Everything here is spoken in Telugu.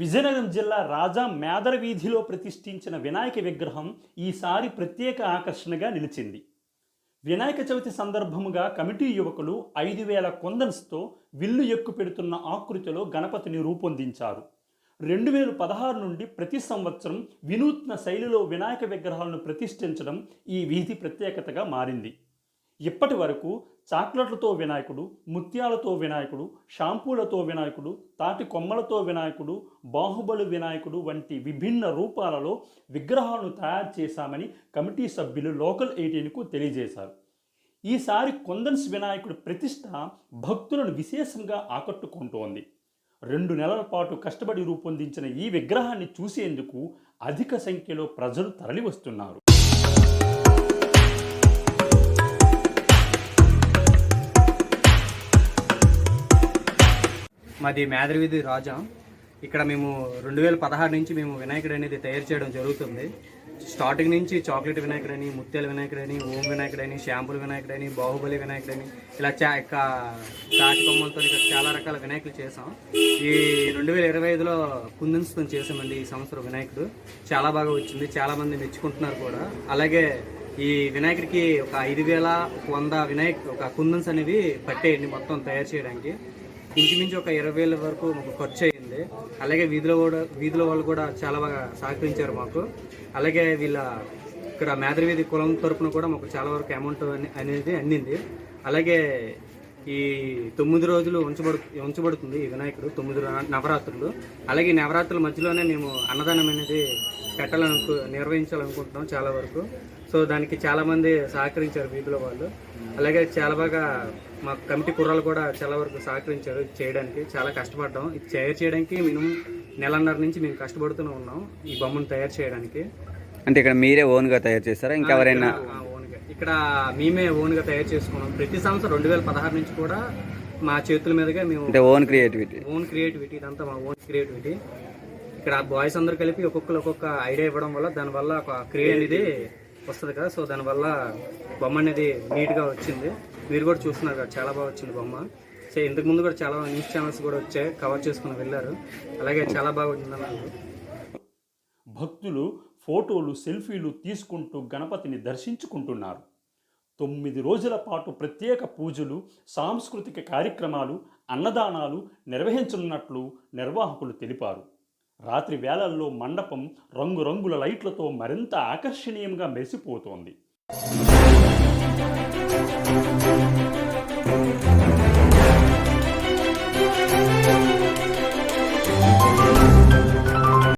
విజయనగరం జిల్లా రాజా మేదర వీధిలో ప్రతిష్ఠించిన వినాయక విగ్రహం ఈసారి ప్రత్యేక ఆకర్షణగా నిలిచింది. వినాయక చవితి సందర్భముగా కమిటీ యువకులు 5,000 కుందన్స్తో విల్లు ఎక్కు పెడుతున్న ఆకృతిలో గణపతిని రూపొందించారు. 2016 నుండి ప్రతి సంవత్సరం వినూత్న శైలిలో వినాయక విగ్రహాలను ప్రతిష్ఠించడం ఈ వీధి ప్రత్యేకతగా మారింది. ఇప్పటి వరకు చాక్లెట్లతో వినాయకుడు, ముత్యాలతో వినాయకుడు, షాంపూలతో వినాయకుడు, తాటి కొమ్మలతో వినాయకుడు, బాహుబలి వినాయకుడు వంటి విభిన్న రూపాలలో విగ్రహాలను తయారు చేశామని కమిటీ సభ్యులు లోకల్ 18కు తెలియజేశారు. ఈసారి కుందన్స్ వినాయకుడి ప్రతిష్ఠ భక్తులను విశేషంగా ఆకట్టుకుంటోంది. 2 నెలల పాటు కష్టపడి రూపొందించిన ఈ విగ్రహాన్ని చూసేందుకు అధిక సంఖ్యలో ప్రజలు తరలివస్తున్నారు. మాది మేదర వీధి రాజా. ఇక్కడ మేము 2016 నుంచి మేము వినాయకుడు అనేది తయారు చేయడం జరుగుతుంది. స్టార్టింగ్ నుంచి చాక్లెట్ వినాయకుడని, ముత్యాల వినాయకుడని, ఓం వినాయకుడని, షాంపుల్ వినాయకుడని, బాహుబలి వినాయకుడని, ఇలా తాటి కొమ్మలతో ఇక్కడ చాలా రకాల వినాయకులు చేసాం. ఈ 2025లో కుందన్స్తో చేసామండి. ఈ సంవత్సరం వినాయకుడు చాలా బాగా వచ్చింది, చాలా మంది మెచ్చుకుంటున్నారు కూడా. అలాగే ఈ వినాయకుడికి ఒక 5,100 కుందన్స్ అనేవి పట్టేయండి మొత్తం తయారు చేయడానికి. ఇంచుమించు ఒక 20,000 వరకు మాకు ఖర్చు అయ్యింది. అలాగే వీధిలో వాళ్ళు కూడా చాలా బాగా సహకరించారు మాకు. అలాగే ఇక్కడ మేదర వీధి కులం తరపున కూడా మాకు చాలా వరకు అమౌంట్ అనేది అందింది. అలాగే ఈ 9 రోజులు ఉంచబడుతుంది ఈ వినాయకుడు, 9 నవరాత్రులు. అలాగే ఈ నవరాత్రుల మధ్యలోనే మేము అన్నదానం అనేది నిర్వహించాలనుకుంటున్నాం చాలా వరకు. సో దానికి చాలామంది సహకరించారు వీధిలో వాళ్ళు. అలాగే చాలా బాగా మా కమిటీ కుర్రాలు కూడా చాలా వరకు సహకరించారు చేయడానికి. చాలా కష్టపడ్డాం. ఇది తయారు చేయడానికి మినిమం 1.5 నుంచి మేము కష్టపడుతూనే ఉన్నాం ఈ బొమ్మను తయారు చేయడానికి. అంటే ఇక్కడ మీరే ఓన్గా తయారు చేస్తారా, ఇంకెవరైనా? ఓన్గా ఇక్కడ మేమే ఓన్గా తయారు చేసుకున్నాం. ప్రతి సంవత్సరం 2016 నుంచి కూడా మా చేతుల మీదుగా మేము ఓన్ క్రియేటివిటీ ఇదంతా మా ఓన్ క్రియేటివిటీ. ఇక్కడ బాయ్స్ అందరూ కలిపి ఒక్కొక్క ఐడియా ఇవ్వడం వల్ల దానివల్ల ఒక క్రియేట్ అనేది వస్తుంది కదా. సో దానివల్ల బొమ్మ అనేది నీట్గా వచ్చింది. మీరు కూడా చూస్తున్నారు కదా, చాలా బాగా వచ్చింది బొమ్మ. సో ఇంతకు ముందు కూడా చాలా న్యూస్ ఛానల్స్ కూడా వచ్చాయి, కవర్ చేసుకుని వెళ్ళారు. అలాగే చాలా బాగా వచ్చిందన్నారు. భక్తులు ఫోటోలు, సెల్ఫీలు తీసుకుంటూ గణపతిని దర్శించుకుంటున్నారు. 9 రోజుల పాటు ప్రత్యేక పూజలు, సాంస్కృతిక కార్యక్రమాలు, అన్నదానాలు నిర్వహించనున్నట్లు నిర్వాహకులు తెలిపారు. రాత్రి వేళల్లో మండపం రంగురంగుల లైట్లతో మరింత ఆకర్షణీయంగా మెరిసిపోతోంది.